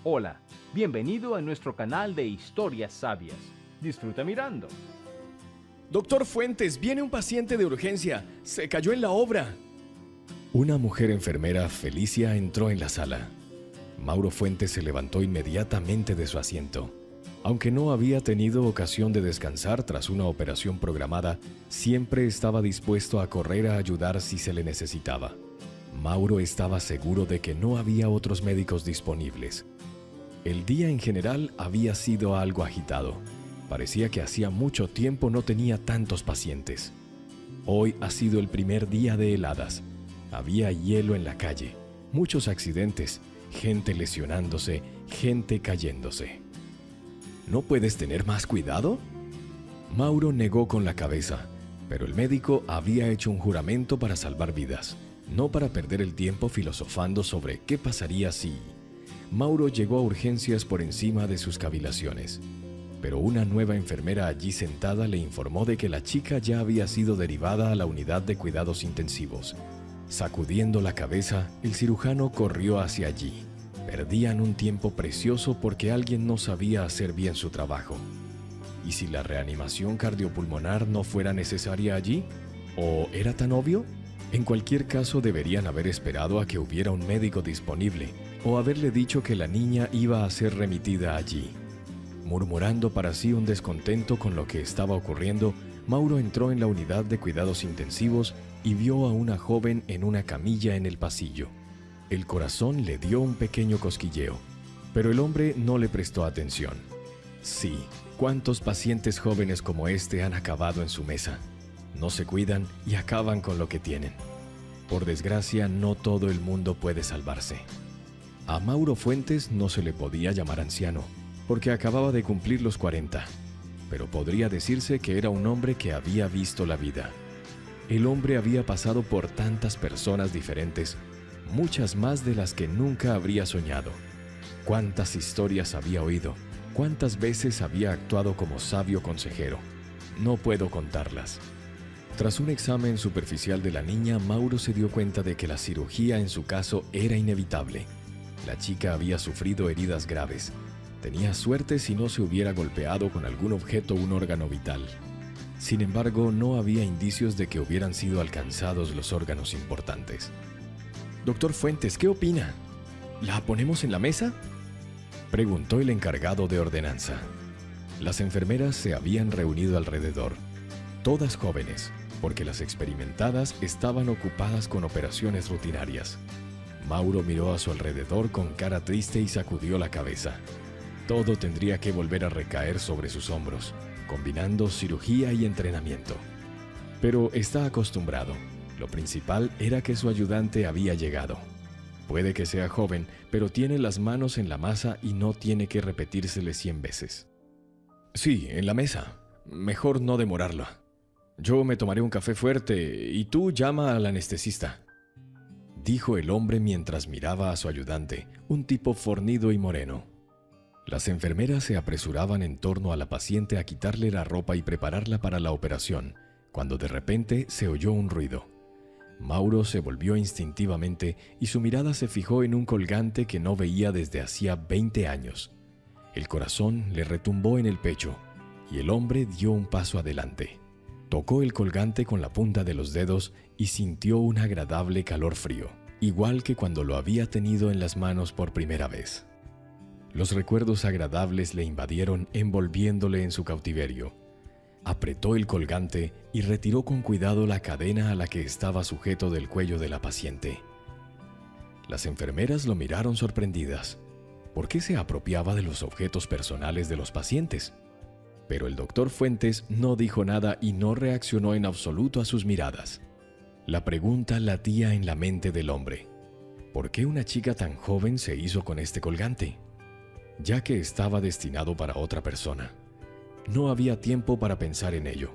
Hola, bienvenido a nuestro canal de historias sabias. Disfruta mirando. Doctor Fuentes, viene un paciente de urgencia. Se cayó en la obra. Una mujer enfermera, Felicia, entró en la sala. Mauro Fuentes se levantó inmediatamente de su asiento. Aunque no había tenido ocasión de descansar tras una operación programada, siempre estaba dispuesto a correr a ayudar si se le necesitaba. Mauro estaba seguro de que no había otros médicos disponibles. El día en general había sido algo agitado. Parecía que hacía mucho tiempo no tenía tantos pacientes. Hoy ha sido el primer día de heladas. Había hielo en la calle, muchos accidentes, gente lesionándose, gente cayéndose. ¿No puedes tener más cuidado? Mauro negó con la cabeza, pero el médico había hecho un juramento para salvar vidas, no para perder el tiempo filosofando sobre qué pasaría si... Mauro llegó a urgencias por encima de sus cavilaciones. Pero una nueva enfermera allí sentada le informó de que la chica ya había sido derivada a la unidad de cuidados intensivos. Sacudiendo la cabeza, el cirujano corrió hacia allí. Perdían un tiempo precioso porque alguien no sabía hacer bien su trabajo. ¿Y si la reanimación cardiopulmonar no fuera necesaria allí? ¿O era tan obvio? En cualquier caso, deberían haber esperado a que hubiera un médico disponible o haberle dicho que la niña iba a ser remitida allí. Murmurando para sí un descontento con lo que estaba ocurriendo, Mauro entró en la unidad de cuidados intensivos y vio a una joven en una camilla en el pasillo. El corazón le dio un pequeño cosquilleo, pero el hombre no le prestó atención. Sí, ¿cuántos pacientes jóvenes como este han acabado en su mesa? No se cuidan y acaban con lo que tienen. Por desgracia, no todo el mundo puede salvarse. A Mauro Fuentes no se le podía llamar anciano, porque acababa de cumplir los 40, pero podría decirse que era un hombre que había visto la vida. El hombre había pasado por tantas personas diferentes, muchas más de las que nunca habría soñado. Cuántas historias había oído, cuántas veces había actuado como sabio consejero. No puedo contarlas. Tras un examen superficial de la niña, Mauro se dio cuenta de que la cirugía en su caso era inevitable. La chica había sufrido heridas graves. Tenía suerte si no se hubiera golpeado con algún objeto o un órgano vital. Sin embargo, no había indicios de que hubieran sido alcanzados los órganos importantes. Doctor Fuentes, ¿qué opina? ¿La ponemos en la mesa?, preguntó el encargado de ordenanza. Las enfermeras se habían reunido alrededor, todas jóvenes, porque las experimentadas estaban ocupadas con operaciones rutinarias. Mauro miró a su alrededor con cara triste y sacudió la cabeza. Todo tendría que volver a recaer sobre sus hombros, combinando cirugía y entrenamiento. Pero está acostumbrado. Lo principal era que su ayudante había llegado. Puede que sea joven, pero tiene las manos en la masa y no tiene que repetírsele 100 veces. Sí, en la mesa. Mejor no demorarlo. Yo me tomaré un café fuerte y tú llama al anestesista, dijo el hombre mientras miraba a su ayudante, un tipo fornido y moreno. Las enfermeras se apresuraban en torno a la paciente a quitarle la ropa y prepararla para la operación, cuando de repente se oyó un ruido. Mauro se volvió instintivamente y su mirada se fijó en un colgante que no veía desde hacía 20 años. El corazón le retumbó en el pecho y el hombre dio un paso adelante. Tocó el colgante con la punta de los dedos y sintió un agradable calor frío, igual que cuando lo había tenido en las manos por primera vez. Los recuerdos agradables le invadieron envolviéndole en su cautiverio. Apretó el colgante y retiró con cuidado la cadena a la que estaba sujeto del cuello de la paciente. Las enfermeras lo miraron sorprendidas. ¿Por qué se apropiaba de los objetos personales de los pacientes? Pero el doctor Fuentes no dijo nada y no reaccionó en absoluto a sus miradas. La pregunta latía en la mente del hombre. ¿Por qué una chica tan joven se hizo con este colgante? Ya que estaba destinado para otra persona. No había tiempo para pensar en ello.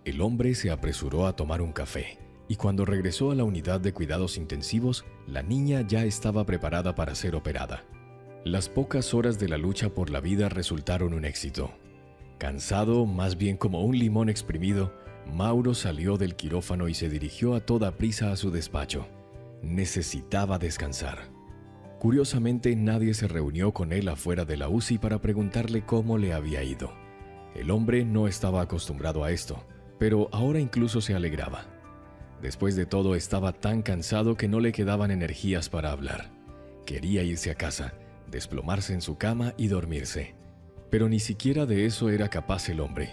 El hombre se apresuró a tomar un café, y cuando regresó a la unidad de cuidados intensivos, la niña ya estaba preparada para ser operada. Las pocas horas de la lucha por la vida resultaron un éxito. Cansado, más bien como un limón exprimido, Mauro salió del quirófano y se dirigió a toda prisa a su despacho. Necesitaba descansar. Curiosamente, nadie se reunió con él afuera de la UCI para preguntarle cómo le había ido. El hombre no estaba acostumbrado a esto, pero ahora incluso se alegraba. Después de todo, estaba tan cansado que no le quedaban energías para hablar. Quería irse a casa, desplomarse en su cama y dormirse. Pero ni siquiera de eso era capaz el hombre.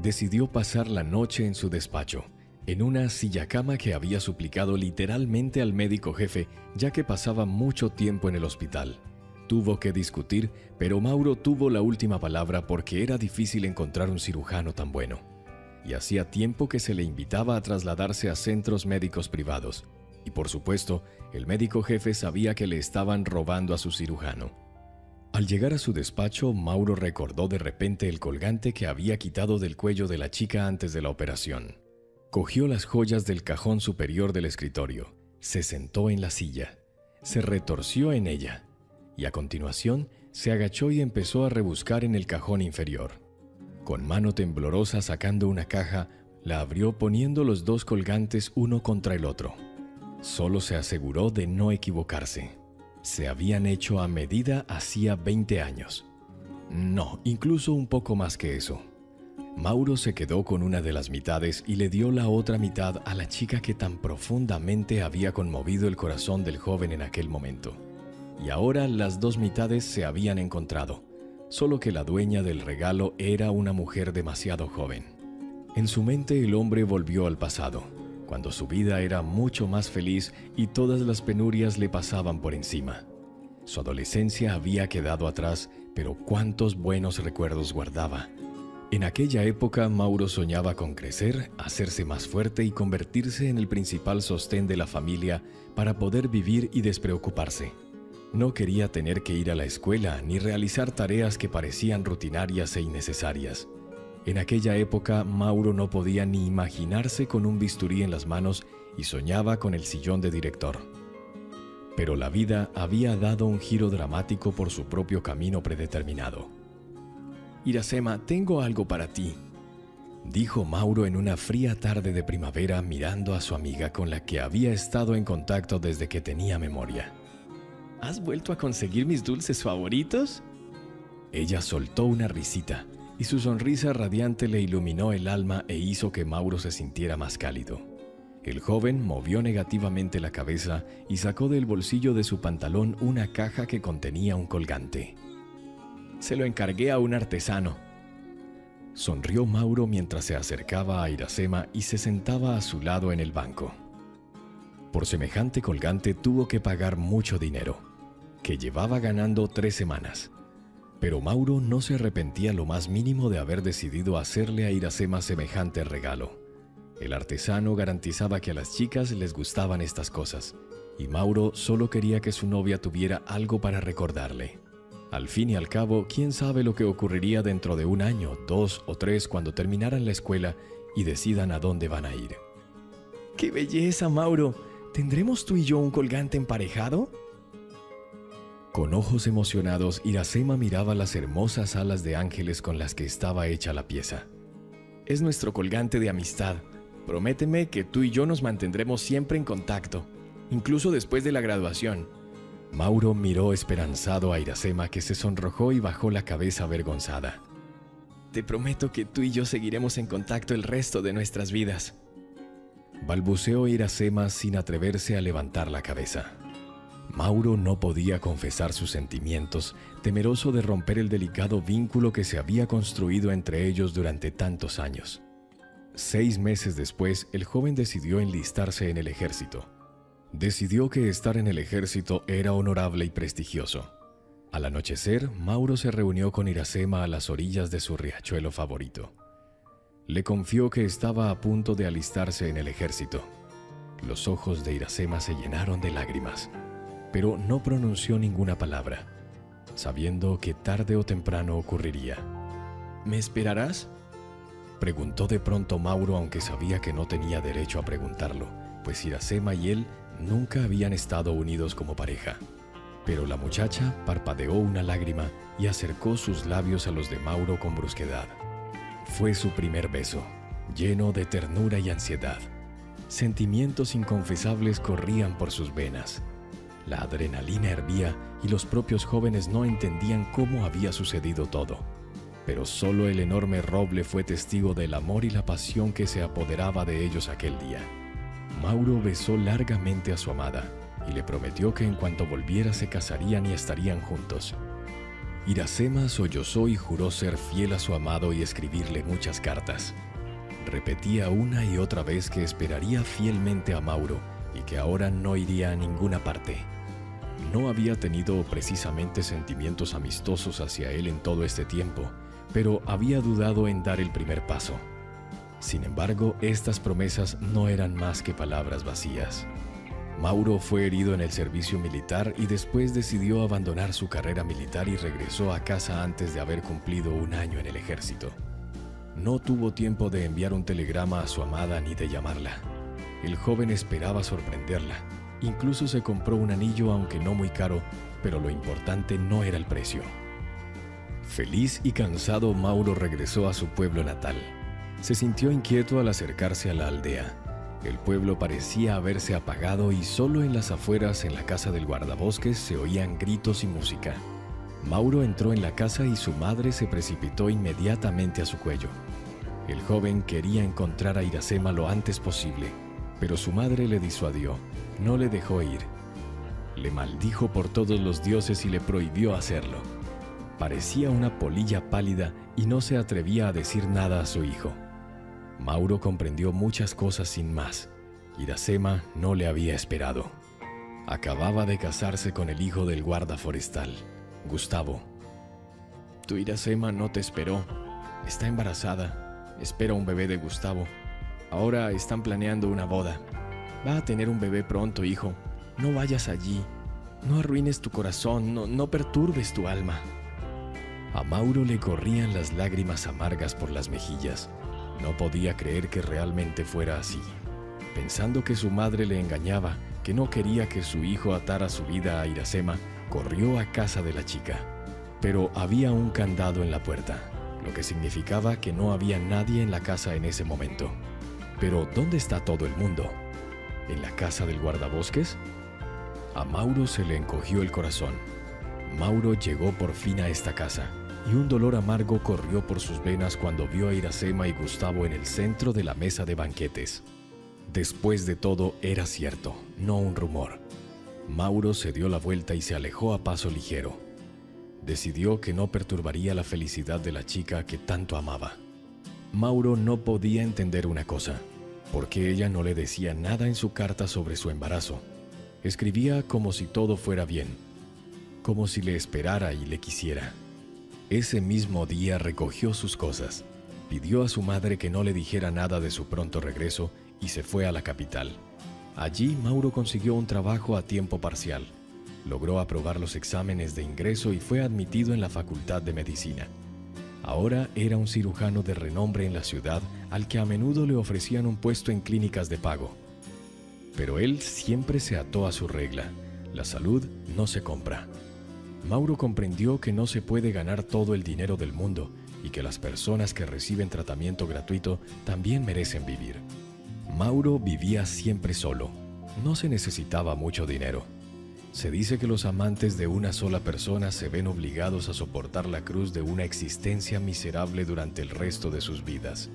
Decidió pasar la noche en su despacho, en una silla cama que había suplicado literalmente al médico jefe, ya que pasaba mucho tiempo en el hospital. Tuvo que discutir, pero Mauro tuvo la última palabra porque era difícil encontrar un cirujano tan bueno. Y hacía tiempo que se le invitaba a trasladarse a centros médicos privados. Y por supuesto, el médico jefe sabía que le estaban robando a su cirujano. Al llegar a su despacho, Mauro recordó de repente el colgante que había quitado del cuello de la chica antes de la operación. Cogió las joyas del cajón superior del escritorio, se sentó en la silla, se retorció en ella y a continuación se agachó y empezó a rebuscar en el cajón inferior. Con mano temblorosa sacando una caja, la abrió poniendo los dos colgantes uno contra el otro. Solo se aseguró de no equivocarse. Se habían hecho a medida hacía 20 años. No, incluso un poco más que eso. Mauro se quedó con una de las mitades y le dio la otra mitad a la chica que tan profundamente había conmovido el corazón del joven en aquel momento. Y ahora las dos mitades se habían encontrado, solo que la dueña del regalo era una mujer demasiado joven. En su mente el hombre volvió al pasado, cuando su vida era mucho más feliz y todas las penurias le pasaban por encima. Su adolescencia había quedado atrás, pero cuántos buenos recuerdos guardaba. En aquella época, Mauro soñaba con crecer, hacerse más fuerte y convertirse en el principal sostén de la familia para poder vivir y despreocuparse. No quería tener que ir a la escuela ni realizar tareas que parecían rutinarias e innecesarias. En aquella época, Mauro no podía ni imaginarse con un bisturí en las manos y soñaba con el sillón de director. Pero la vida había dado un giro dramático por su propio camino predeterminado. «Iracema, tengo algo para ti», dijo Mauro en una fría tarde de primavera mirando a su amiga con la que había estado en contacto desde que tenía memoria. «¿Has vuelto a conseguir mis dulces favoritos?». Ella soltó una risita y su sonrisa radiante le iluminó el alma e hizo que Mauro se sintiera más cálido. El joven movió negativamente la cabeza y sacó del bolsillo de su pantalón una caja que contenía un colgante. «Se lo encargué a un artesano», sonrió Mauro mientras se acercaba a Iracema y se sentaba a su lado en el banco. Por semejante colgante tuvo que pagar mucho dinero, que llevaba ganando 3 semanas. Pero Mauro no se arrepentía lo más mínimo de haber decidido hacerle a Iracema semejante regalo. El artesano garantizaba que a las chicas les gustaban estas cosas, y Mauro solo quería que su novia tuviera algo para recordarle. Al fin y al cabo, quién sabe lo que ocurriría dentro de 1 año, 2 o 3 cuando terminaran la escuela y decidan a dónde van a ir. ¡Qué belleza, Mauro! ¿Tendremos tú y yo un colgante emparejado? Con ojos emocionados, Iracema miraba las hermosas alas de ángeles con las que estaba hecha la pieza. «Es nuestro colgante de amistad. Prométeme que tú y yo nos mantendremos siempre en contacto, incluso después de la graduación». Mauro miró esperanzado a Iracema, que se sonrojó y bajó la cabeza avergonzada. «Te prometo que tú y yo seguiremos en contacto el resto de nuestras vidas», balbuceó Iracema sin atreverse a levantar la cabeza. Mauro no podía confesar sus sentimientos, temeroso de romper el delicado vínculo que se había construido entre ellos durante tantos años. 6 meses después, el joven decidió enlistarse en el ejército. Decidió que estar en el ejército era honorable y prestigioso. Al anochecer, Mauro se reunió con Iracema a las orillas de su riachuelo favorito. Le confió que estaba a punto de alistarse en el ejército. Los ojos de Iracema se llenaron de lágrimas, pero no pronunció ninguna palabra, sabiendo que tarde o temprano ocurriría. «¿Me esperarás?», preguntó de pronto Mauro, aunque sabía que no tenía derecho a preguntarlo, pues Iracema y él nunca habían estado unidos como pareja. Pero la muchacha parpadeó una lágrima y acercó sus labios a los de Mauro con brusquedad. Fue su primer beso, lleno de ternura y ansiedad. Sentimientos inconfesables corrían por sus venas. La adrenalina hervía y los propios jóvenes no entendían cómo había sucedido todo. Pero solo el enorme roble fue testigo del amor y la pasión que se apoderaba de ellos aquel día. Mauro besó largamente a su amada y le prometió que en cuanto volviera se casarían y estarían juntos. Iracema sollozó y juró ser fiel a su amado y escribirle muchas cartas. Repetía una y otra vez que esperaría fielmente a Mauro y que ahora no iría a ninguna parte. No había tenido precisamente sentimientos amistosos hacia él en todo este tiempo, pero había dudado en dar el primer paso. Sin embargo, estas promesas no eran más que palabras vacías. Mauro fue herido en el servicio militar y después decidió abandonar su carrera militar y regresó a casa antes de haber cumplido 1 año en el ejército. No tuvo tiempo de enviar un telegrama a su amada ni de llamarla. El joven esperaba sorprenderla. Incluso se compró un anillo, aunque no muy caro, pero lo importante no era el precio. Feliz y cansado, Mauro regresó a su pueblo natal. Se sintió inquieto al acercarse a la aldea. El pueblo parecía haberse apagado y solo en las afueras, en la casa del guardabosques, se oían gritos y música. Mauro entró en la casa y su madre se precipitó inmediatamente a su cuello. El joven quería encontrar a Iracema lo antes posible, pero su madre le disuadió, no le dejó ir. Le maldijo por todos los dioses y le prohibió hacerlo. Parecía una polilla pálida y no se atrevía a decir nada a su hijo. Mauro comprendió muchas cosas sin más. Iracema no le había esperado. Acababa de casarse con el hijo del guarda forestal, Gustavo. Tu Iracema no te esperó. Está embarazada. Espera un bebé de Gustavo. Ahora están planeando una boda. Va a tener un bebé pronto, hijo. No vayas allí. No arruines tu corazón. No perturbes tu alma. A Mauro le corrían las lágrimas amargas por las mejillas. No podía creer que realmente fuera así. Pensando que su madre le engañaba, que no quería que su hijo atara su vida a Iracema, corrió a casa de la chica. Pero había un candado en la puerta, lo que significaba que no había nadie en la casa en ese momento. Pero ¿dónde está todo el mundo? ¿En la casa del guardabosques? A Mauro se le encogió el corazón. Mauro llegó por fin a esta casa, y un dolor amargo corrió por sus venas cuando vio a Iracema y Gustavo en el centro de la mesa de banquetes. Después de todo, era cierto, no un rumor. Mauro se dio la vuelta y se alejó a paso ligero. Decidió que no perturbaría la felicidad de la chica que tanto amaba. Mauro no podía entender una cosa: ¿por qué ella no le decía nada en su carta sobre su embarazo? Escribía como si todo fuera bien, como si le esperara y le quisiera. Ese mismo día recogió sus cosas, pidió a su madre que no le dijera nada de su pronto regreso y se fue a la capital. Allí Mauro consiguió un trabajo a tiempo parcial, logró aprobar los exámenes de ingreso y fue admitido en la Facultad de Medicina. Ahora era un cirujano de renombre en la ciudad al que a menudo le ofrecían un puesto en clínicas de pago. Pero él siempre se ató a su regla: la salud no se compra. Mauro comprendió que no se puede ganar todo el dinero del mundo y que las personas que reciben tratamiento gratuito también merecen vivir. Mauro vivía siempre solo. No se necesitaba mucho dinero. Se dice que los amantes de una sola persona se ven obligados a soportar la cruz de una existencia miserable durante el resto de sus vidas.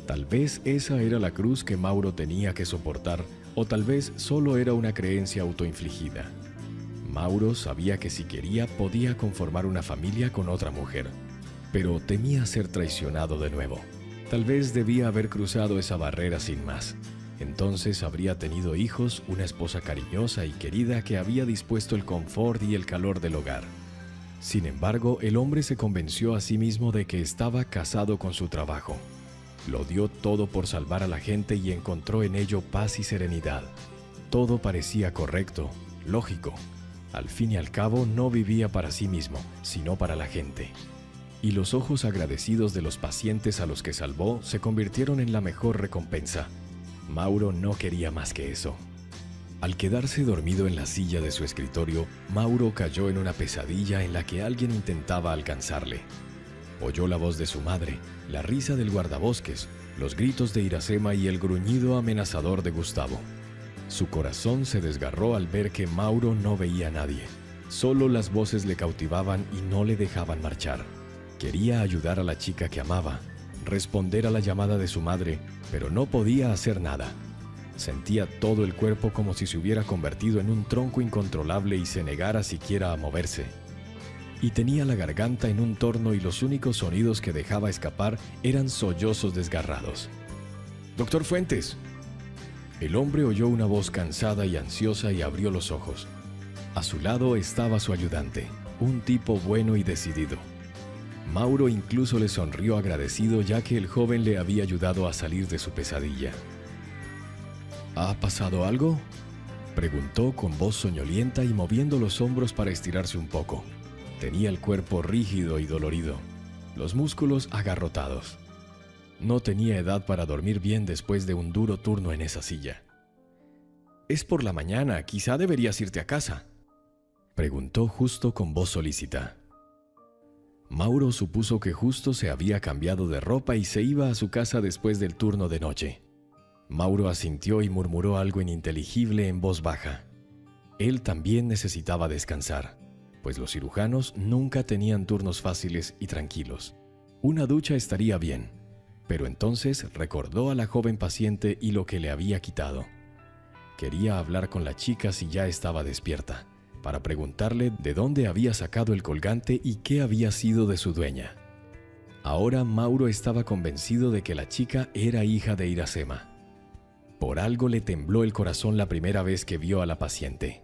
Tal vez esa era la cruz que Mauro tenía que soportar, o tal vez solo era una creencia autoinfligida. Mauro sabía que si quería podía conformar una familia con otra mujer, pero temía ser traicionado de nuevo. Tal vez debía haber cruzado esa barrera sin más. Entonces habría tenido hijos, una esposa cariñosa y querida que había dispuesto el confort y el calor del hogar. Sin embargo, el hombre se convenció a sí mismo de que estaba casado con su trabajo. Lo dio todo por salvar a la gente y encontró en ello paz y serenidad. Todo parecía correcto, lógico. Al fin y al cabo, no vivía para sí mismo, sino para la gente. Y los ojos agradecidos de los pacientes a los que salvó se convirtieron en la mejor recompensa. Mauro no quería más que eso. Al quedarse dormido en la silla de su escritorio, Mauro cayó en una pesadilla en la que alguien intentaba alcanzarle. Oyó la voz de su madre, la risa del guardabosques, los gritos de Iracema y el gruñido amenazador de Gustavo. Su corazón se desgarró al ver que Mauro no veía a nadie. Solo las voces le cautivaban y no le dejaban marchar. Quería ayudar a la chica que amaba, responder a la llamada de su madre, pero no podía hacer nada. Sentía todo el cuerpo como si se hubiera convertido en un tronco incontrolable y se negara siquiera a moverse. Y tenía la garganta en un torno y los únicos sonidos que dejaba escapar eran sollozos desgarrados. «Doctor Fuentes». El hombre oyó una voz cansada y ansiosa y abrió los ojos. A su lado estaba su ayudante, un tipo bueno y decidido. Mauro incluso le sonrió agradecido ya que el joven le había ayudado a salir de su pesadilla. «¿Ha pasado algo?», preguntó con voz soñolienta y moviendo los hombros para estirarse un poco. Tenía el cuerpo rígido y dolorido, los músculos agarrotados. No tenía edad para dormir bien después de un duro turno en esa silla. «Es por la mañana, quizá deberías irte a casa», preguntó Justo con voz solícita. Mauro supuso que Justo se había cambiado de ropa y se iba a su casa después del turno de noche. Mauro asintió y murmuró algo ininteligible en voz baja. Él también necesitaba descansar, pues los cirujanos nunca tenían turnos fáciles y tranquilos. Una ducha estaría bien, pero entonces recordó a la joven paciente y lo que le había quitado. Quería hablar con la chica si ya estaba despierta, para preguntarle de dónde había sacado el colgante y qué había sido de su dueña. Ahora Mauro estaba convencido de que la chica era hija de Iracema. Por algo le tembló el corazón la primera vez que vio a la paciente.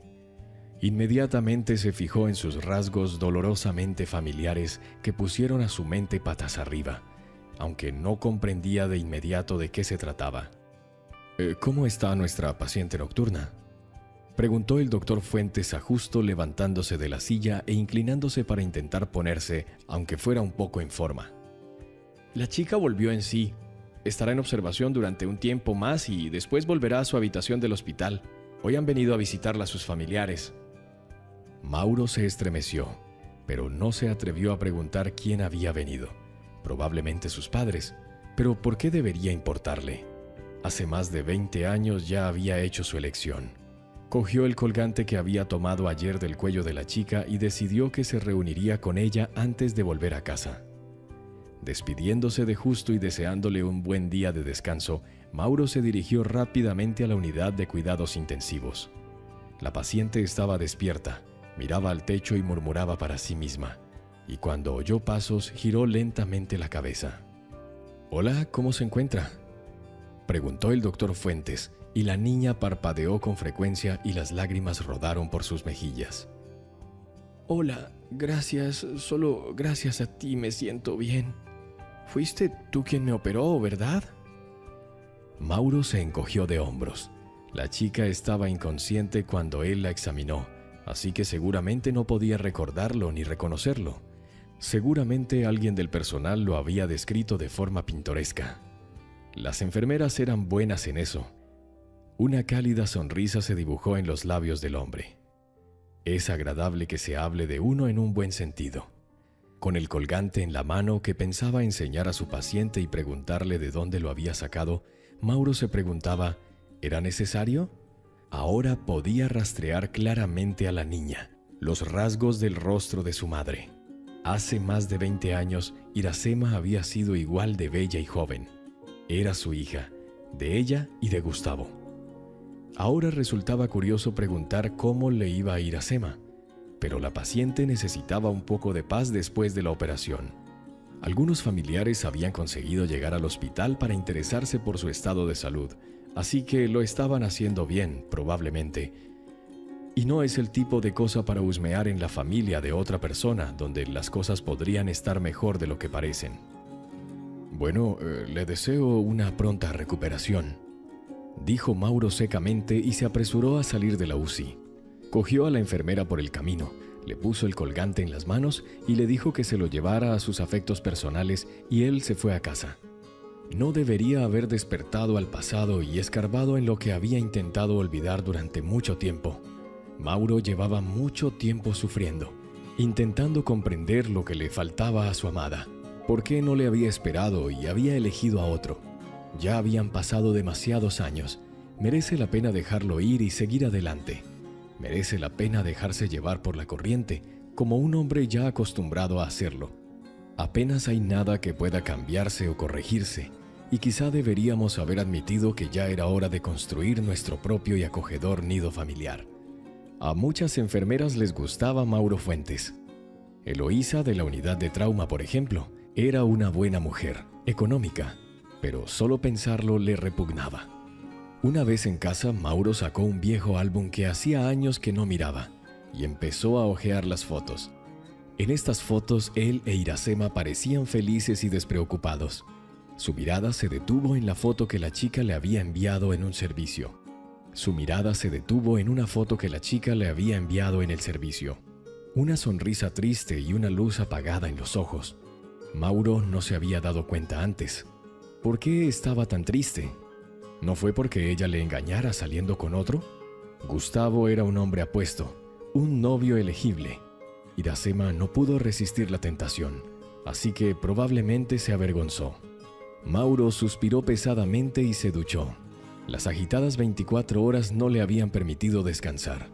Inmediatamente se fijó en sus rasgos dolorosamente familiares que pusieron a su mente patas arriba, aunque no comprendía de inmediato de qué se trataba. «¿Cómo está nuestra paciente nocturna?», preguntó el doctor Fuentes a Justo levantándose de la silla e inclinándose para intentar ponerse, aunque fuera un poco en forma. «La chica volvió en sí. Estará en observación durante un tiempo más y después volverá a su habitación del hospital. Hoy han venido a visitarla sus familiares». Mauro se estremeció, pero no se atrevió a preguntar quién había venido. Probablemente sus padres, pero ¿por qué debería importarle? Hace más de 20 años ya había hecho su elección. Cogió el colgante que había tomado ayer del cuello de la chica y decidió que se reuniría con ella antes de volver a casa. Despidiéndose de Justo y deseándole un buen día de descanso, Mauro se dirigió rápidamente a la unidad de cuidados intensivos. La paciente estaba despierta, miraba al techo y murmuraba para sí misma, y cuando oyó pasos giró lentamente la cabeza. «Hola, ¿cómo se encuentra?», preguntó el doctor Fuentes, y la niña parpadeó con frecuencia y las lágrimas rodaron por sus mejillas. «Hola, gracias, solo gracias a ti me siento bien. Fuiste tú quien me operó, ¿verdad?». Mauro se encogió de hombros. La chica estaba inconsciente cuando él la examinó, así que seguramente no podía recordarlo ni reconocerlo. Seguramente alguien del personal lo había descrito de forma pintoresca. Las enfermeras eran buenas en eso. Una cálida sonrisa se dibujó en los labios del hombre. Es agradable que se hable de uno en un buen sentido. Con el colgante en la mano que pensaba enseñar a su paciente y preguntarle de dónde lo había sacado, Mauro se preguntaba, ¿era necesario? Ahora podía rastrear claramente a la niña, los rasgos del rostro de su madre. Hace más de 20 años, Iracema había sido igual de bella y joven. Era su hija, de ella y de Gustavo. Ahora resultaba curioso preguntar cómo le iba a Iracema, pero la paciente necesitaba un poco de paz después de la operación. Algunos familiares habían conseguido llegar al hospital para interesarse por su estado de salud, así que lo estaban haciendo bien, probablemente. Y no es el tipo de cosa para husmear en la familia de otra persona, donde las cosas podrían estar mejor de lo que parecen. «Bueno, le deseo una pronta recuperación», dijo Mauro secamente y se apresuró a salir de la UCI. Cogió a la enfermera por el camino, le puso el colgante en las manos y le dijo que se lo llevara a sus afectos personales y él se fue a casa. No debería haber despertado al pasado y escarbado en lo que había intentado olvidar durante mucho tiempo. Mauro llevaba mucho tiempo sufriendo, intentando comprender lo que le faltaba a su amada. ¿Por qué no le había esperado y había elegido a otro? Ya habían pasado demasiados años, merece la pena dejarlo ir y seguir adelante. Merece la pena dejarse llevar por la corriente, como un hombre ya acostumbrado a hacerlo. Apenas hay nada que pueda cambiarse o corregirse, y quizá deberíamos haber admitido que ya era hora de construir nuestro propio y acogedor nido familiar. A muchas enfermeras les gustaba Mauro Fuentes. Eloísa, de la unidad de trauma, por ejemplo, era una buena mujer, económica, pero solo pensarlo le repugnaba. Una vez en casa, Mauro sacó un viejo álbum que hacía años que no miraba y empezó a hojear las fotos. En estas fotos, él e Iracema parecían felices y despreocupados. Su mirada se detuvo en la foto que la chica le había enviado en un servicio. Su mirada se detuvo en una foto que la chica le había enviado en el servicio. Una sonrisa triste y una luz apagada en los ojos. Mauro no se había dado cuenta antes. ¿Por qué estaba tan triste? ¿No fue porque ella le engañara saliendo con otro? Gustavo era un hombre apuesto, un novio elegible. Iracema no pudo resistir la tentación, así que probablemente se avergonzó. Mauro suspiró pesadamente y se duchó. Las agitadas 24 horas no le habían permitido descansar.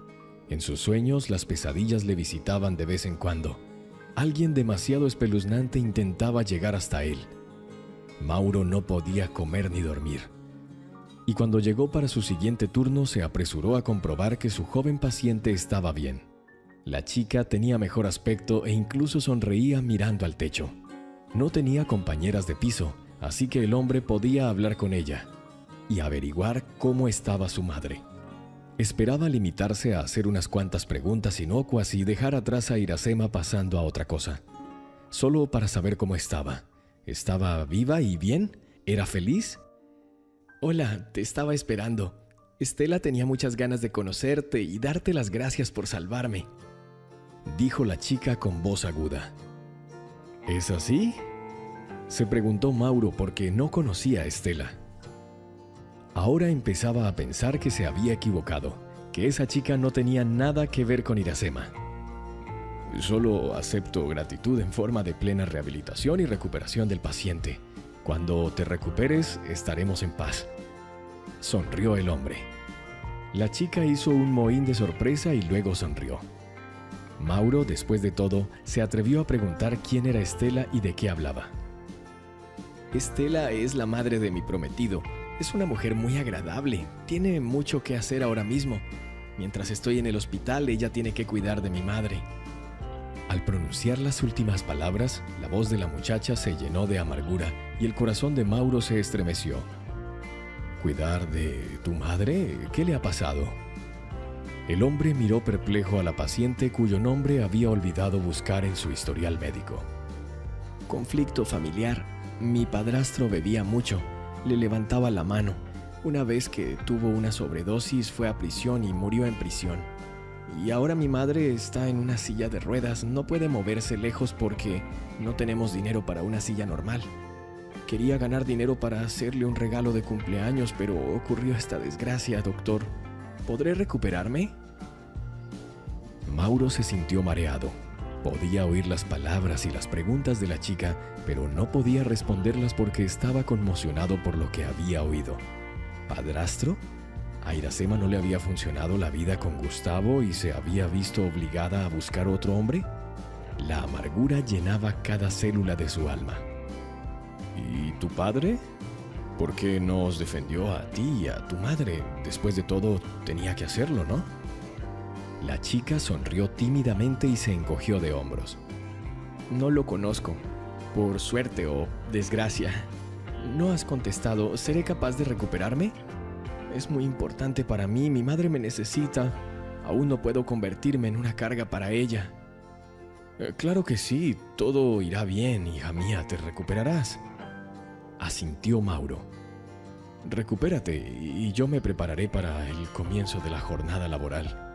En sus sueños, las pesadillas le visitaban de vez en cuando. Alguien demasiado espeluznante intentaba llegar hasta él. Mauro no podía comer ni dormir. Y cuando llegó para su siguiente turno, se apresuró a comprobar que su joven paciente estaba bien. La chica tenía mejor aspecto e incluso sonreía mirando al techo. No tenía compañeras de piso, así que el hombre podía hablar con ella y averiguar cómo estaba su madre. Esperaba limitarse a hacer unas cuantas preguntas inocuas y dejar atrás a Iracema pasando a otra cosa. Solo para saber cómo estaba. ¿Estaba viva y bien? ¿Era feliz? Hola, te estaba esperando. Estela tenía muchas ganas de conocerte y darte las gracias por salvarme, dijo la chica con voz aguda. ¿Es así?, se preguntó Mauro porque no conocía a Estela. Ahora empezaba a pensar que se había equivocado, que esa chica no tenía nada que ver con Iracema. Solo acepto gratitud en forma de plena rehabilitación y recuperación del paciente. Cuando te recuperes, estaremos en paz, sonrió el hombre. La chica hizo un mohín de sorpresa y luego sonrió. Mauro, después de todo, se atrevió a preguntar quién era Estela y de qué hablaba. Estela es la madre de mi prometido. Es una mujer muy agradable. Tiene mucho que hacer ahora mismo. Mientras estoy en el hospital, ella tiene que cuidar de mi madre. Al pronunciar las últimas palabras, la voz de la muchacha se llenó de amargura y el corazón de Mauro se estremeció. ¿Cuidar de tu madre? ¿Qué le ha pasado? El hombre miró perplejo a la paciente cuyo nombre había olvidado buscar en su historial médico. Conflicto familiar. Mi padrastro bebía mucho. Le levantaba la mano. Una vez que tuvo una sobredosis, fue a prisión y murió en prisión. Y ahora mi madre está en una silla de ruedas. No puede moverse lejos porque no tenemos dinero para una silla normal. Quería ganar dinero para hacerle un regalo de cumpleaños, pero ocurrió esta desgracia, doctor. ¿Podré recuperarme? Mauro se sintió mareado. Podía oír las palabras y las preguntas de la chica, pero no podía responderlas porque estaba conmocionado por lo que había oído. ¿Padrastro? ¿A Iracema no le había funcionado la vida con Gustavo y se había visto obligada a buscar otro hombre? La amargura llenaba cada célula de su alma. ¿Y tu padre? ¿Por qué no os defendió a ti y a tu madre? Después de todo, tenía que hacerlo, ¿no? La chica sonrió tímidamente y se encogió de hombros. No lo conozco, por suerte o desgracia. No has contestado. ¿Seré capaz de recuperarme? Es muy importante para mí. Mi madre me necesita. Aún no puedo convertirme en una carga para ella. Claro que sí. Todo irá bien, hija mía. Te recuperarás, asintió Mauro. Recupérate y yo me prepararé para el comienzo de la jornada laboral.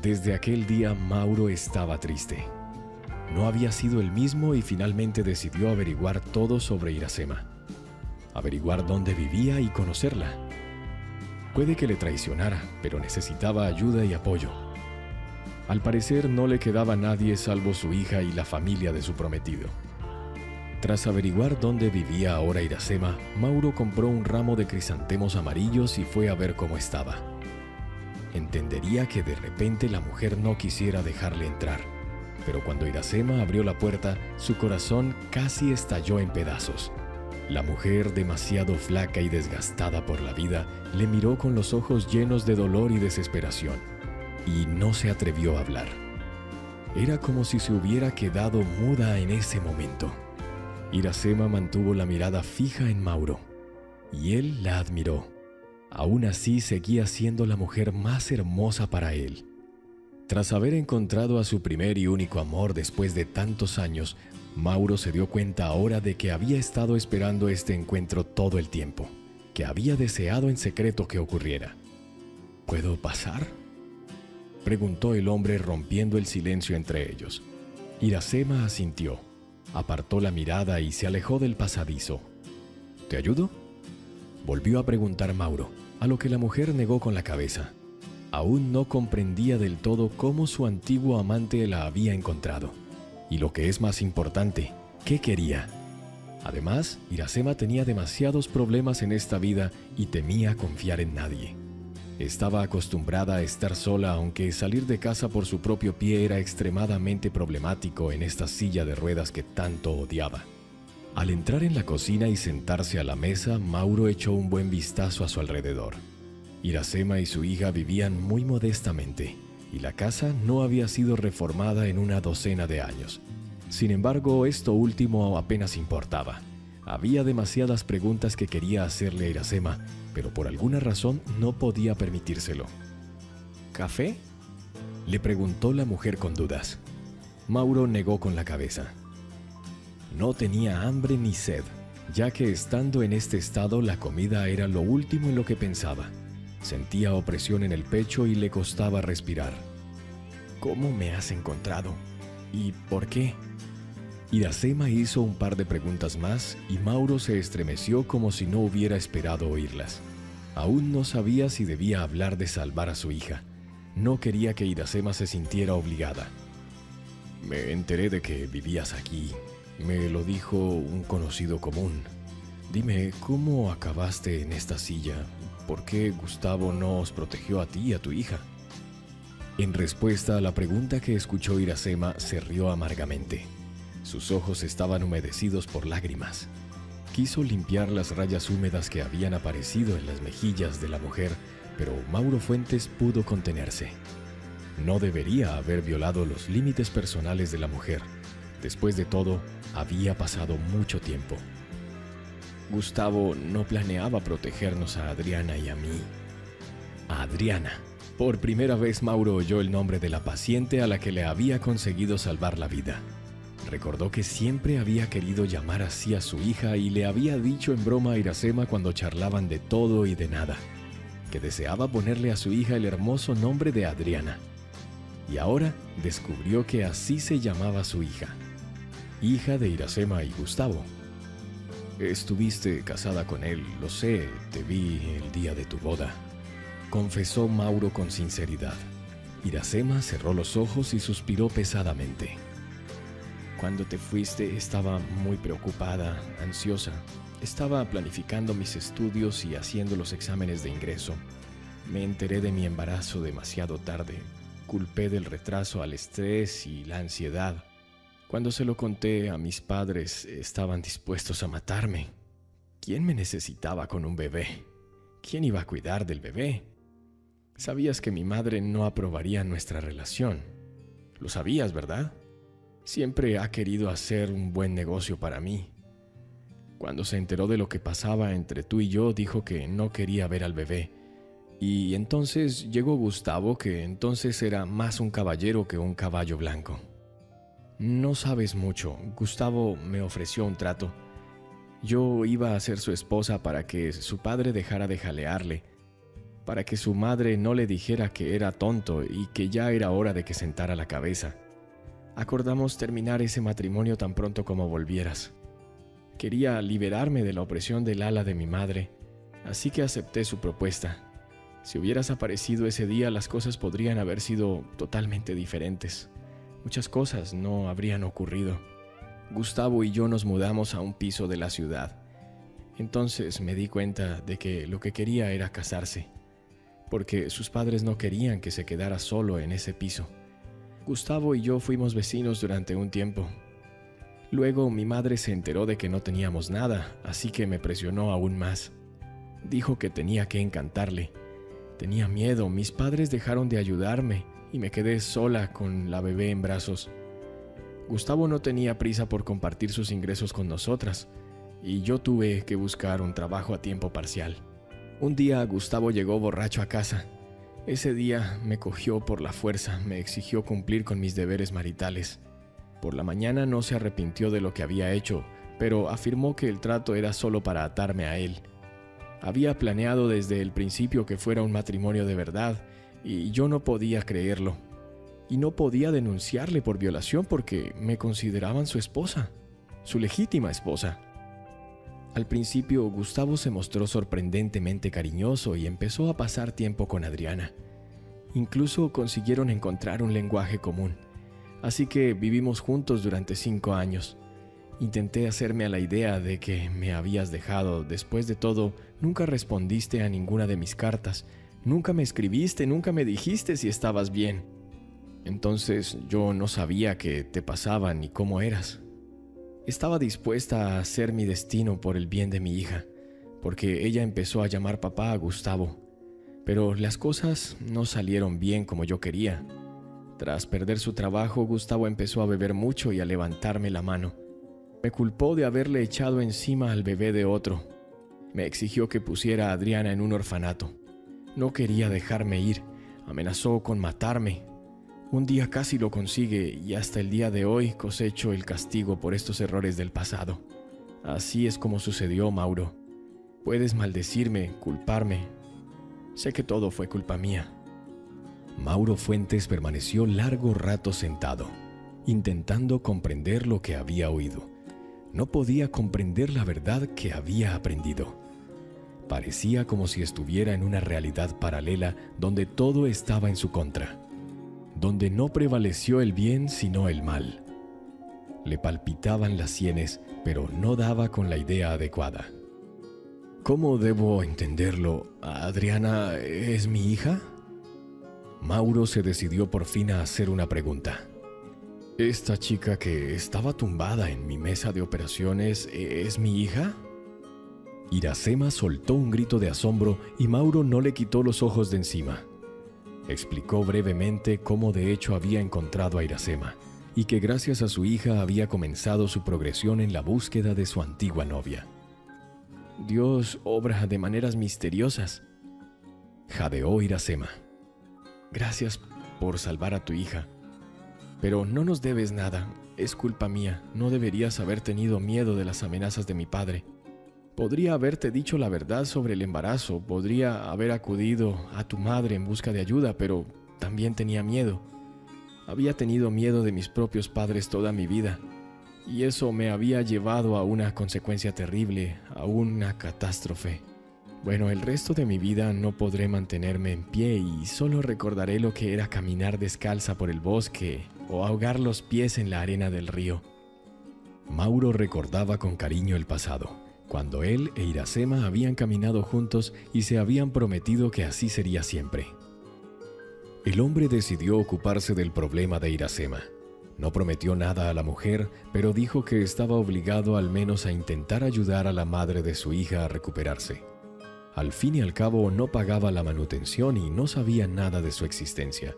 Desde aquel día Mauro estaba triste. No había sido el mismo y finalmente decidió averiguar todo sobre Iracema. Averiguar dónde vivía y conocerla. Puede que le traicionara, pero necesitaba ayuda y apoyo. Al parecer no le quedaba nadie salvo su hija y la familia de su prometido. Tras averiguar dónde vivía ahora Iracema, Mauro compró un ramo de crisantemos amarillos y fue a ver cómo estaba. Entendería que de repente la mujer no quisiera dejarle entrar, pero cuando Iracema abrió la puerta, su corazón casi estalló en pedazos. La mujer, demasiado flaca y desgastada por la vida, le miró con los ojos llenos de dolor y desesperación, y no se atrevió a hablar. Era como si se hubiera quedado muda en ese momento. Iracema mantuvo la mirada fija en Mauro, y él la admiró. Aún así seguía siendo la mujer más hermosa para él. Tras haber encontrado a su primer y único amor después de tantos años, Mauro se dio cuenta ahora de que había estado esperando este encuentro todo el tiempo, que había deseado en secreto que ocurriera. ¿Puedo pasar?, preguntó el hombre rompiendo el silencio entre ellos. Iracema asintió, apartó la mirada y se alejó del pasadizo. ¿Te ayudo?, volvió a preguntar Mauro, a lo que la mujer negó con la cabeza. Aún no comprendía del todo cómo su antiguo amante la había encontrado. Y lo que es más importante, ¿qué quería? Además, Iracema tenía demasiados problemas en esta vida y temía confiar en nadie. Estaba acostumbrada a estar sola, aunque salir de casa por su propio pie era extremadamente problemático en esta silla de ruedas que tanto odiaba. Al entrar en la cocina y sentarse a la mesa, Mauro echó un buen vistazo a su alrededor. Iracema y su hija vivían muy modestamente, y la casa no había sido reformada en una docena de años. Sin embargo, esto último apenas importaba. Había demasiadas preguntas que quería hacerle a Iracema, pero por alguna razón no podía permitírselo. ¿Café?, le preguntó la mujer con dudas. Mauro negó con la cabeza. No tenía hambre ni sed, ya que estando en este estado la comida era lo último en lo que pensaba. Sentía opresión en el pecho y le costaba respirar. ¿Cómo me has encontrado? ¿Y por qué? Iracema hizo un par de preguntas más y Mauro se estremeció como si no hubiera esperado oírlas. Aún no sabía si debía hablar de salvar a su hija. No quería que Iracema se sintiera obligada. Me enteré de que vivías aquí. Me lo dijo un conocido común. Dime, ¿cómo acabaste en esta silla? ¿Por qué Gustavo no os protegió a ti y a tu hija? En respuesta a la pregunta que escuchó Iracema, se rió amargamente. Sus ojos estaban humedecidos por lágrimas. Quiso limpiar las rayas húmedas que habían aparecido en las mejillas de la mujer, pero Mauro Fuentes pudo contenerse. No debería haber violado los límites personales de la mujer. Después de todo, había pasado mucho tiempo. Gustavo no planeaba protegernos a Adriana y a mí. A Adriana. Por primera vez Mauro oyó el nombre de la paciente a la que le había conseguido salvar la vida. Recordó que siempre había querido llamar así a su hija y le había dicho en broma a Iracema cuando charlaban de todo y de nada, que deseaba ponerle a su hija el hermoso nombre de Adriana. Y ahora descubrió que así se llamaba su hija. Hija de Iracema y Gustavo. Estuviste casada con él, lo sé, te vi el día de tu boda, confesó Mauro con sinceridad. Iracema cerró los ojos y suspiró pesadamente. Cuando te fuiste estaba muy preocupada, ansiosa. Estaba planificando mis estudios y haciendo los exámenes de ingreso. Me enteré de mi embarazo demasiado tarde. Culpé del retraso al estrés y la ansiedad. Cuando se lo conté a mis padres, estaban dispuestos a matarme. ¿Quién me necesitaba con un bebé? ¿Quién iba a cuidar del bebé? Sabías que mi madre no aprobaría nuestra relación. Lo sabías, ¿verdad? Siempre ha querido hacer un buen negocio para mí. Cuando se enteró de lo que pasaba entre tú y yo, dijo que no quería ver al bebé. Y entonces llegó Gustavo, que entonces era más un caballero que un caballo blanco. No sabes mucho. Gustavo me ofreció un trato. Yo iba a ser su esposa para que su padre dejara de jalearle, para que su madre no le dijera que era tonto y que ya era hora de que sentara la cabeza. Acordamos terminar ese matrimonio tan pronto como volvieras. Quería liberarme de la opresión del ala de mi madre, así que acepté su propuesta. Si hubieras aparecido ese día, las cosas podrían haber sido totalmente diferentes. Muchas cosas no habrían ocurrido. Gustavo y yo nos mudamos a un piso de la ciudad. Entonces me di cuenta de que lo que quería era casarse, porque sus padres no querían que se quedara solo en ese piso. Gustavo y yo fuimos vecinos durante un tiempo. Luego mi madre se enteró de que no teníamos nada, así que me presionó aún más. Dijo que tenía que encantarle. Tenía miedo, mis padres dejaron de ayudarme y me quedé sola con la bebé en brazos. Gustavo no tenía prisa por compartir sus ingresos con nosotras, y yo tuve que buscar un trabajo a tiempo parcial. Un día Gustavo llegó borracho a casa. Ese día me cogió por la fuerza, me exigió cumplir con mis deberes maritales. Por la mañana no se arrepintió de lo que había hecho, pero afirmó que el trato era solo para atarme a él. Había planeado desde el principio que fuera un matrimonio de verdad, y yo no podía creerlo. Y no podía denunciarle por violación porque me consideraban su esposa, su legítima esposa. Al principio, Gustavo se mostró sorprendentemente cariñoso y empezó a pasar tiempo con Adriana. Incluso consiguieron encontrar un lenguaje común, así que vivimos juntos durante 5 años. Intenté hacerme a la idea de que me habías dejado. Después de todo, nunca respondiste a ninguna de mis cartas, nunca me escribiste, nunca me dijiste si estabas bien. Entonces yo no sabía qué te pasaba ni cómo eras. Estaba dispuesta a hacer mi destino por el bien de mi hija, porque ella empezó a llamar papá a Gustavo. Pero las cosas no salieron bien como yo quería. Tras perder su trabajo, Gustavo empezó a beber mucho y a levantarme la mano. Me culpó de haberle echado encima al bebé de otro. Me exigió que pusiera a Adriana en un orfanato. No quería dejarme ir. Amenazó con matarme. Un día casi lo consigue y hasta el día de hoy cosecho el castigo por estos errores del pasado. Así es como sucedió, Mauro. Puedes maldecirme, culparme. Sé que todo fue culpa mía. Mauro Fuentes permaneció largo rato sentado, intentando comprender lo que había oído. No podía comprender la verdad que había aprendido. Parecía como si estuviera en una realidad paralela donde todo estaba en su contra, donde no prevaleció el bien sino el mal. Le palpitaban las sienes, pero no daba con la idea adecuada. ¿Cómo debo entenderlo? ¿Adriana es mi hija? Mauro se decidió por fin a hacer una pregunta. ¿Esta chica que estaba tumbada en mi mesa de operaciones es mi hija? Iracema soltó un grito de asombro y Mauro no le quitó los ojos de encima. Explicó brevemente cómo de hecho había encontrado a Iracema y que gracias a su hija había comenzado su progresión en la búsqueda de su antigua novia. Dios obra de maneras misteriosas, jadeó Iracema. Gracias por salvar a tu hija. Pero no nos debes nada, es culpa mía. No deberías haber tenido miedo de las amenazas de mi padre. Podría haberte dicho la verdad sobre el embarazo, podría haber acudido a tu madre en busca de ayuda, pero también tenía miedo. Había tenido miedo de mis propios padres toda mi vida, y eso me había llevado a una consecuencia terrible, a una catástrofe. Bueno, el resto de mi vida no podré mantenerme en pie y solo recordaré lo que era caminar descalza por el bosque o ahogar los pies en la arena del río. Mauro recordaba con cariño el pasado, cuando él e Iracema habían caminado juntos y se habían prometido que así sería siempre. El hombre decidió ocuparse del problema de Iracema. No prometió nada a la mujer, pero dijo que estaba obligado al menos a intentar ayudar a la madre de su hija a recuperarse. Al fin y al cabo no pagaba la manutención y no sabía nada de su existencia.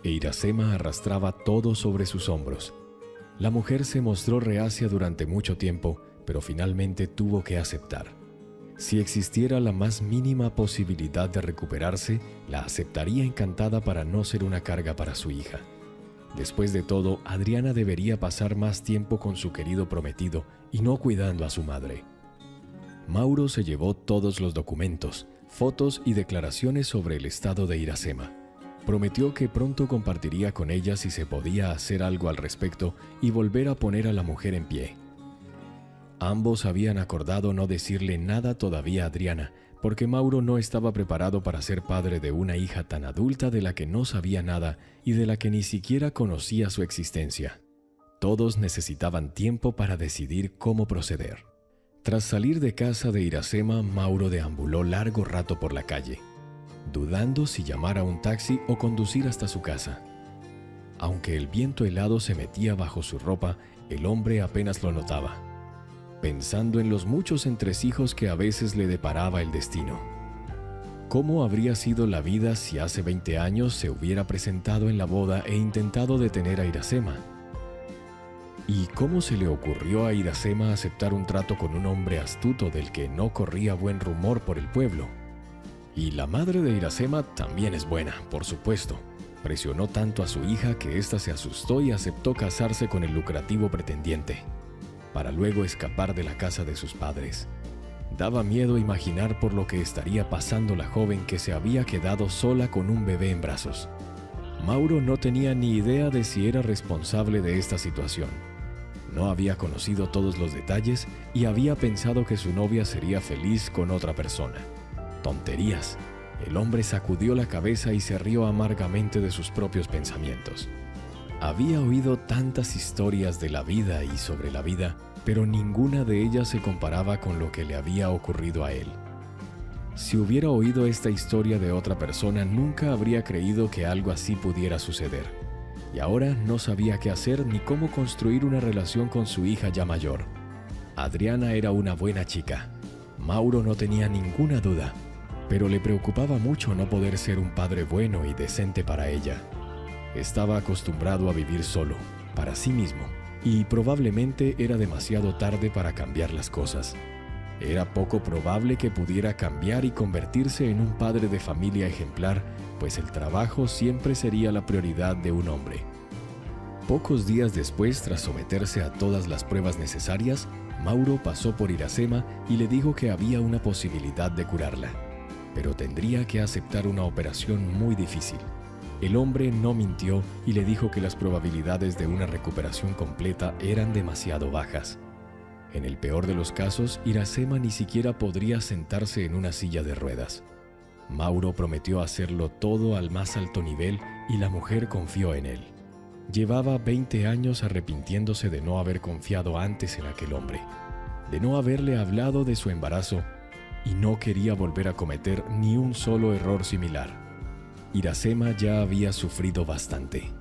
E Iracema arrastraba todo sobre sus hombros. La mujer se mostró reacia durante mucho tiempo, pero finalmente tuvo que aceptar. Si existiera la más mínima posibilidad de recuperarse, la aceptaría encantada para no ser una carga para su hija. Después de todo, Adriana debería pasar más tiempo con su querido prometido y no cuidando a su madre. Mauro se llevó todos los documentos, fotos y declaraciones sobre el estado de Iracema. Prometió que pronto compartiría con ella si se podía hacer algo al respecto y volver a poner a la mujer en pie. Ambos habían acordado no decirle nada todavía a Adriana, porque Mauro no estaba preparado para ser padre de una hija tan adulta de la que no sabía nada y de la que ni siquiera conocía su existencia. todos necesitaban tiempo para decidir cómo proceder. Tras salir de casa de Iracema, Mauro deambuló largo rato por la calle, dudando si llamar a un taxi o conducir hasta su casa. Aunque el viento helado se metía bajo su ropa, el hombre apenas lo notaba, pensando en los muchos entresijos que a veces le deparaba el destino. ¿Cómo habría sido la vida si hace 20 años se hubiera presentado en la boda e intentado detener a Iracema? ¿Y cómo se le ocurrió a Iracema aceptar un trato con un hombre astuto del que no corría buen rumor por el pueblo? Y la madre de Iracema también es buena, por supuesto. Presionó tanto a su hija que ésta se asustó y aceptó casarse con el lucrativo pretendiente, para luego escapar de la casa de sus padres. Daba miedo imaginar por lo que estaría pasando la joven que se había quedado sola con un bebé en brazos. Mauro no tenía ni idea de si era responsable de esta situación. No había conocido todos los detalles y había pensado que su novia sería feliz con otra persona. Tonterías. El hombre sacudió la cabeza y se rió amargamente de sus propios pensamientos. Había oído tantas historias de la vida y sobre la vida, pero ninguna de ellas se comparaba con lo que le había ocurrido a él. Si hubiera oído esta historia de otra persona, nunca habría creído que algo así pudiera suceder. Y ahora no sabía qué hacer ni cómo construir una relación con su hija ya mayor. Adriana era una buena chica. Mauro no tenía ninguna duda, pero le preocupaba mucho no poder ser un padre bueno y decente para ella. Estaba acostumbrado a vivir solo, para sí mismo, y probablemente era demasiado tarde para cambiar las cosas. Era poco probable que pudiera cambiar y convertirse en un padre de familia ejemplar, pues el trabajo siempre sería la prioridad de un hombre. Pocos días después, tras someterse a todas las pruebas necesarias, Mauro pasó por Iracema y le dijo que había una posibilidad de curarla, pero tendría que aceptar una operación muy difícil. El hombre no mintió y le dijo que las probabilidades de una recuperación completa eran demasiado bajas. En el peor de los casos, Iracema ni siquiera podría sentarse en una silla de ruedas. Mauro prometió hacerlo todo al más alto nivel y la mujer confió en él. Llevaba 20 años arrepintiéndose de no haber confiado antes en aquel hombre, de no haberle hablado de su embarazo, y no quería volver a cometer ni un solo error similar. Iracema ya había sufrido bastante,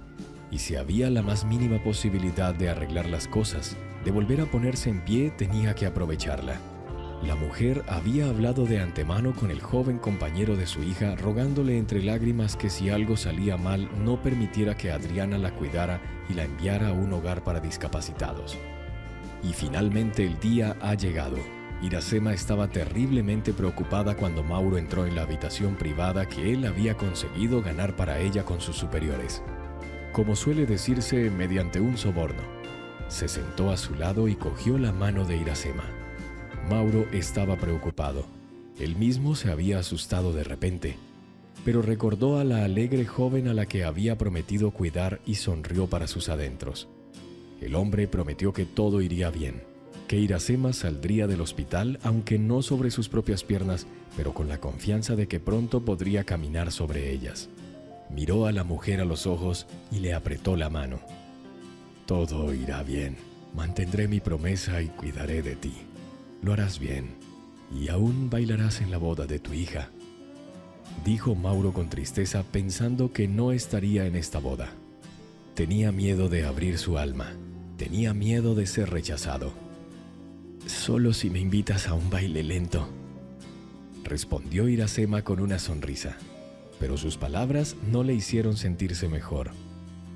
y si había la más mínima posibilidad de arreglar las cosas, de volver a ponerse en pie, tenía que aprovecharla. La mujer había hablado de antemano con el joven compañero de su hija, rogándole entre lágrimas que si algo salía mal, no permitiera que Adriana la cuidara y la enviara a un hogar para discapacitados. Y finalmente el día ha llegado. Iracema estaba terriblemente preocupada cuando Mauro entró en la habitación privada que él había conseguido ganar para ella con sus superiores. Como suele decirse, mediante un soborno. Se sentó a su lado y cogió la mano de Iracema. Mauro estaba preocupado. Él mismo se había asustado de repente, pero recordó a la alegre joven a la que había prometido cuidar y sonrió para sus adentros. El hombre prometió que todo iría bien, que Iracema saldría del hospital, aunque no sobre sus propias piernas, pero con la confianza de que pronto podría caminar sobre ellas. Miró a la mujer a los ojos y le apretó la mano. Todo irá bien. Mantendré mi promesa y cuidaré de ti. Lo harás bien, y aún bailarás en la boda de tu hija, dijo Mauro con tristeza, pensando que no estaría en esta boda. Tenía miedo de abrir su alma, tenía miedo de ser rechazado. Solo si me invitas a un baile lento, respondió Iracema con una sonrisa, pero sus palabras no le hicieron sentirse mejor.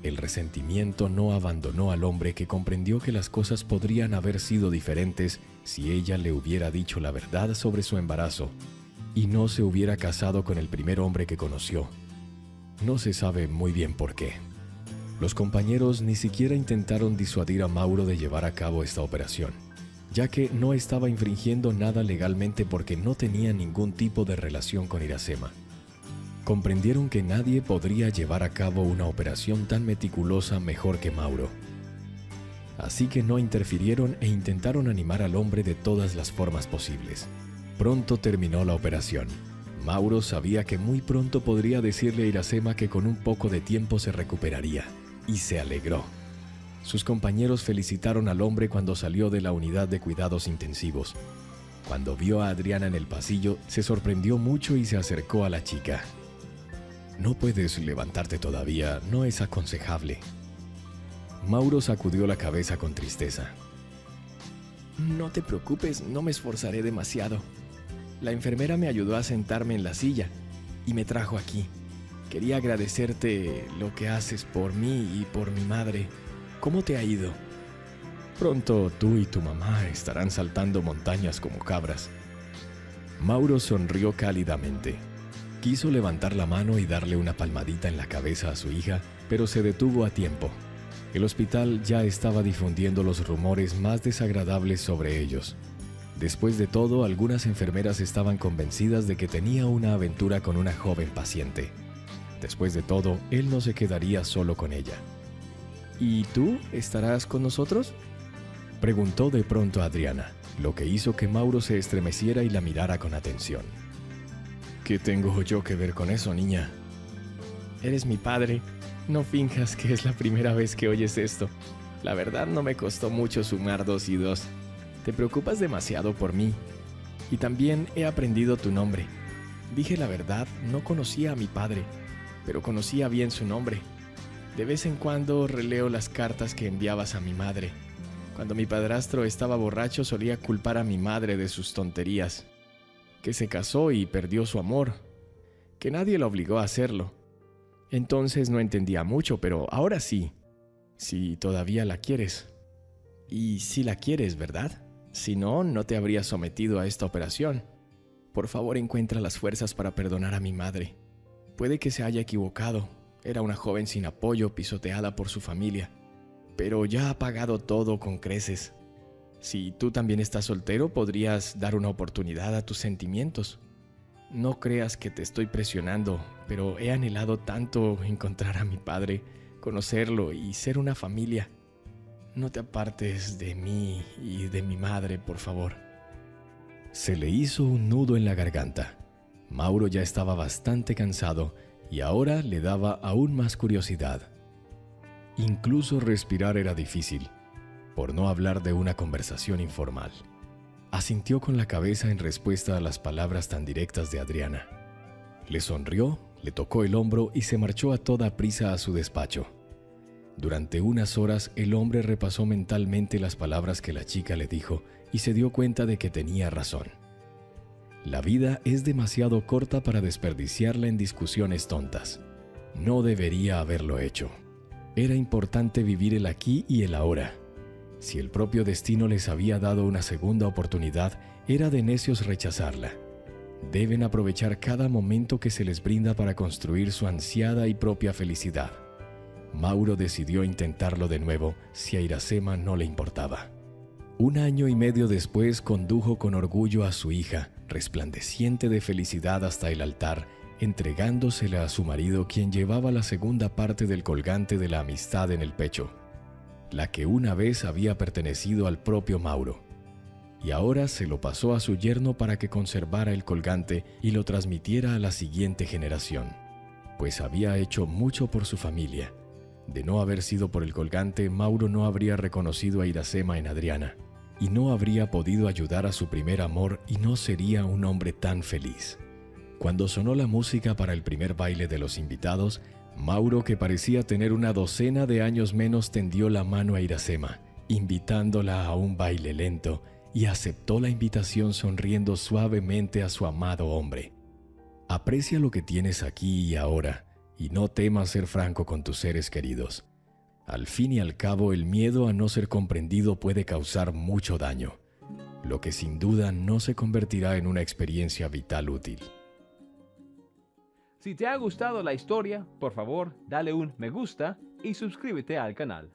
El resentimiento no abandonó al hombre, que comprendió que las cosas podrían haber sido diferentes si ella le hubiera dicho la verdad sobre su embarazo y no se hubiera casado con el primer hombre que conoció. No se sabe muy bien por qué. Los compañeros ni siquiera intentaron disuadir a Mauro de llevar a cabo esta operación, ya que no estaba infringiendo nada legalmente porque no tenía ningún tipo de relación con Iracema. Comprendieron que nadie podría llevar a cabo una operación tan meticulosa mejor que Mauro. Así que no interfirieron e intentaron animar al hombre de todas las formas posibles. Pronto terminó la operación. Mauro sabía que muy pronto podría decirle a Iracema que con un poco de tiempo se recuperaría, y se alegró. Sus compañeros felicitaron al hombre cuando salió de la unidad de cuidados intensivos. Cuando vio a Adriana en el pasillo, se sorprendió mucho y se acercó a la chica. «No puedes levantarte todavía, no es aconsejable». Mauro sacudió la cabeza con tristeza. «No te preocupes, no me esforzaré demasiado. La enfermera me ayudó a sentarme en la silla y me trajo aquí. Quería agradecerte lo que haces por mí y por mi madre. ¿Cómo te ha ido?» «Pronto tú y tu mamá estarán saltando montañas como cabras». Mauro sonrió cálidamente. Quiso levantar la mano y darle una palmadita en la cabeza a su hija, pero se detuvo a tiempo. El hospital ya estaba difundiendo los rumores más desagradables sobre ellos. Después de todo, algunas enfermeras estaban convencidas de que tenía una aventura con una joven paciente. Después de todo, él no se quedaría solo con ella. «¿Y tú estarás con nosotros?», preguntó de pronto Adriana, lo que hizo que Mauro se estremeciera y la mirara con atención. «¿Qué tengo yo que ver con eso, niña?». «Eres mi padre. No finjas que es la primera vez que oyes esto. La verdad no me costó mucho sumar 2 y 2. Te preocupas demasiado por mí. Y también he aprendido tu nombre. Dije la verdad, no conocía a mi padre, pero conocía bien su nombre. De vez en cuando releo las cartas que enviabas a mi madre. Cuando mi padrastro estaba borracho solía culpar a mi madre de sus tonterías. Que se casó y perdió su amor. Que nadie la obligó a hacerlo. Entonces no entendía mucho, pero ahora sí. Si todavía la quieres. Y si la quieres, ¿verdad? Si no, no te habría sometido a esta operación. Por favor, encuentra las fuerzas para perdonar a mi madre. Puede que se haya equivocado. Era una joven sin apoyo, pisoteada por su familia. Pero ya ha pagado todo con creces. Si tú también estás soltero, podrías dar una oportunidad a tus sentimientos. No creas que te estoy presionando, pero he anhelado tanto encontrar a mi padre, conocerlo y ser una familia. No te apartes de mí y de mi madre, por favor». Se le hizo un nudo en la garganta. Mauro ya estaba bastante cansado y ahora le daba aún más curiosidad. Incluso respirar era difícil, por no hablar de una conversación informal. Asintió con la cabeza en respuesta a las palabras tan directas de Adriana. Le sonrió, le tocó el hombro y se marchó a toda prisa a su despacho. Durante unas horas el hombre repasó mentalmente las palabras que la chica le dijo y se dio cuenta de que tenía razón. La vida es demasiado corta para desperdiciarla en discusiones tontas. No debería haberlo hecho. Era importante vivir el aquí y el ahora. Si el propio destino les había dado una segunda oportunidad, era de necios rechazarla. Deben aprovechar cada momento que se les brinda para construir su ansiada y propia felicidad. Mauro decidió intentarlo de nuevo si a Iracema no le importaba. 1 año y medio después condujo con orgullo a su hija, resplandeciente de felicidad hasta el altar, entregándosela a su marido, quien llevaba la segunda parte del colgante de la amistad en el pecho, la que una vez había pertenecido al propio Mauro. Y ahora se lo pasó a su yerno para que conservara el colgante y lo transmitiera a la siguiente generación, pues había hecho mucho por su familia. De no haber sido por el colgante, Mauro no habría reconocido a Iracema en Adriana, y no habría podido ayudar a su primer amor y no sería un hombre tan feliz. Cuando sonó la música para el primer baile de los invitados, Mauro, que parecía tener una docena de años menos, tendió la mano a Iracema, invitándola a un baile lento, y aceptó la invitación sonriendo suavemente a su amado hombre. Aprecia lo que tienes aquí y ahora, y no temas ser franco con tus seres queridos. Al fin y al cabo, el miedo a no ser comprendido puede causar mucho daño, lo que sin duda no se convertirá en una experiencia vital útil. Si te ha gustado la historia, por favor, dale un me gusta y suscríbete al canal.